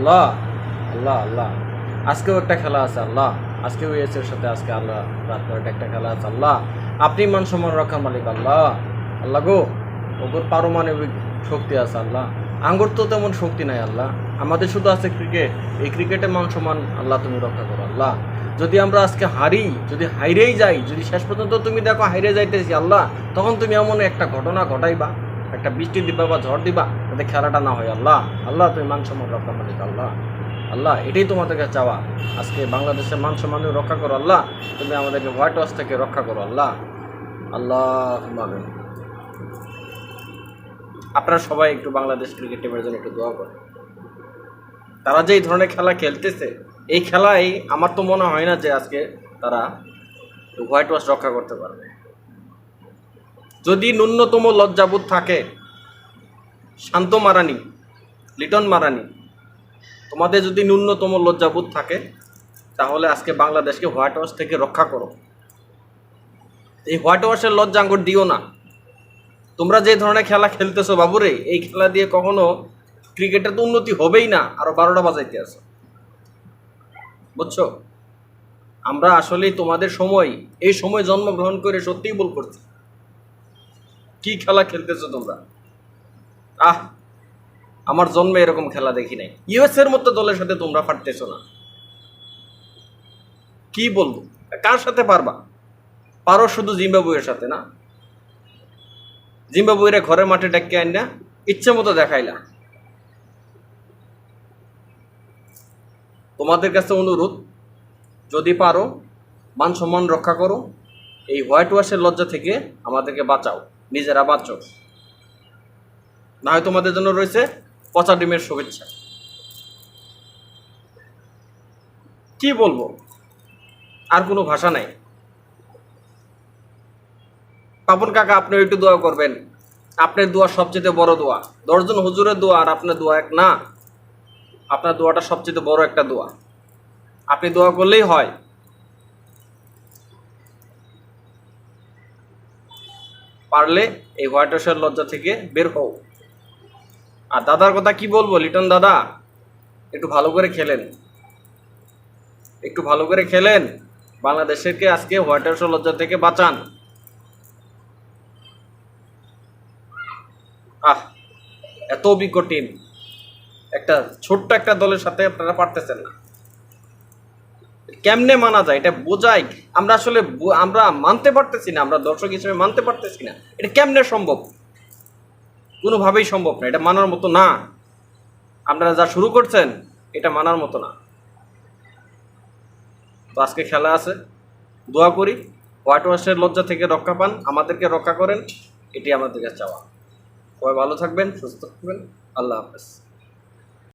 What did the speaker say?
আল্লাহ আল্লাহ আল্লাহ আজকেও একটা খেলা আছে আল্লাহ, আজকেও এসের সাথে আজকে আল্লাহ রাত 9টা একটা খেলা আছে আল্লাহ। আপনি মান সম্মান রক্ষার মালিক আল্লাহ। আল্লাহ গো, ওগোর পারমাণবিক শক্তি আছে আল্লাহ, আঙ্গুর তো তেমন শক্তি নাই আল্লাহ। আমাদের শুধু আছে ক্রিকেট, এই ক্রিকেটে মান সম্মান আল্লাহ তুমি রক্ষা করো আল্লাহ। যদি আমরা আজকে হারি, যদি হাইরেই যাই, যদি শেষ পর্যন্ত তুমি দেখো হাইরে যাইতেছি আল্লাহ, তখন তুমি এমন একটা ঘটনা ঘটাইবা, একটা বৃষ্টি দিবা বা ঝড় দিবা, যাতে খেলাটা না হয় আল্লাহ। আল্লাহ তুমি মান সম্মান রক্ষা মালিক আল্লাহ। আল্লাহ এটাই তোমাদের কাছে চাওয়া, আজকে বাংলাদেশের মান সম্মান রক্ষা করো আল্লাহ। তুমি আমাদেরকে হোয়াইট ওয়াশ থেকে রক্ষা করো আল্লাহ। আল্লাহ আমিন। আপনারা সবাই একটু বাংলাদেশ ক্রিকেট টিমের জন্য একটু দোয়া করেন। তারা যে এই ধরনের খেলা খেলতেছে, এই খেলায় আমার তো মনে হয় না যে আজকে তারা হোয়াইট ওয়াশ রক্ষা করতে পারবে। যদি ন্যূনতম লজ্জাবোধ থাকে, শান্ত মারানি, লিটন মারানি, তোমাদের যদি ন্যূনতম লজ্জাবোধ থাকে, তাহলে আজকে বাংলাদেশকে হোয়াইট ওয়াশ থেকে রক্ষা করো। এই হোয়াইট ওয়াশের লজ্জা আঙ্গুর দিও না। তোমরা যে ধরনের খেলা খেলতেছো বাবুরে, এই খেলা দিয়ে কখনো ক্রিকেটের তো উন্নতি হবেই না, আরো 12টা বাজাইতে আছে, বুঝছো? আমরা আসলেই তোমাদের সময়, এই সময় জন্মগ্রহণ করে সত্যিই ভুল করছি। কি খেলা খেলতেছো তোমরা! আমার জন্মে এরকম খেলা দেখি নাই। ইউএস এর মতো দলের সাথে তোমরা পারতেছো না। কি বলবো, কার সাথে পারবা? পারো শুধু জিম্বাবুয়ের সাথে না? জিম্বাবুয়ের ঘরে মাঠে ডেকে আইন না, ইচ্ছে মতো দেখাইলা। তোমাদের কাছে অনুরোধ, যদি পারো মান সম্মান রক্ষা করো, এই হোয়াইট ওয়াশের লজ্জা থেকে আমাদেরকে বাঁচাও, নিজেরা বাঁচো। না হয় তোমাদের জন্য রয়েছে পচা ডিমের শুভেচ্ছা। কি বলবো, আর কোনো ভাষা নাই। পাপন কাকা, আপনি একটু দোয়া করবেন। আপনার দোয়া সবচেয়ে বড় দোয়া। 10 জন হুজুরের দোয়া আর আপনার দোয়া এক না। আপনার দোয়াটা সবচেয়ে বড় একটা দোয়া, আপনি দোয়া করলেই হয়। পারলে এই হোয়াইট ওয়াশের লজ্জা থেকে বের হও। আর দাদার কথা কি বলবো, লিটন দাদা, একটু ভালো করে খেলেন, একটু ভালো করে খেলেন, বাংলাদেশকে আজকে হোয়াইট ওয়াশের লজ্জা থেকে বাঁচান। এত অভিজ্ঞ টিম, একটা ছোট্ট একটা দলের সাথে আপনারা পারতেছেন না। কেমনে মানা যায় এটা বোঝাই, আমরা আসলে আমরা মানতে পারতেছি না, আমরা দর্শক হিসেবে মানতে পারতেছি না। এটা কেমনে সম্ভব? কোনোভাবেই সম্ভব না, এটা মানার মতো না। আপনারা যা শুরু করছেন এটা মানার মতো না। তো আজকে খেলা আছে, দোয়া করি হোয়াইট ওয়াশের লজ্জা থেকে রক্ষা পান, আমাদেরকে রক্ষা করেন, এটি আমাদের কাছে চাওয়া। সবাই ভালো থাকবেন, সুস্থ থাকবেন। আল্লাহ হাফেজ।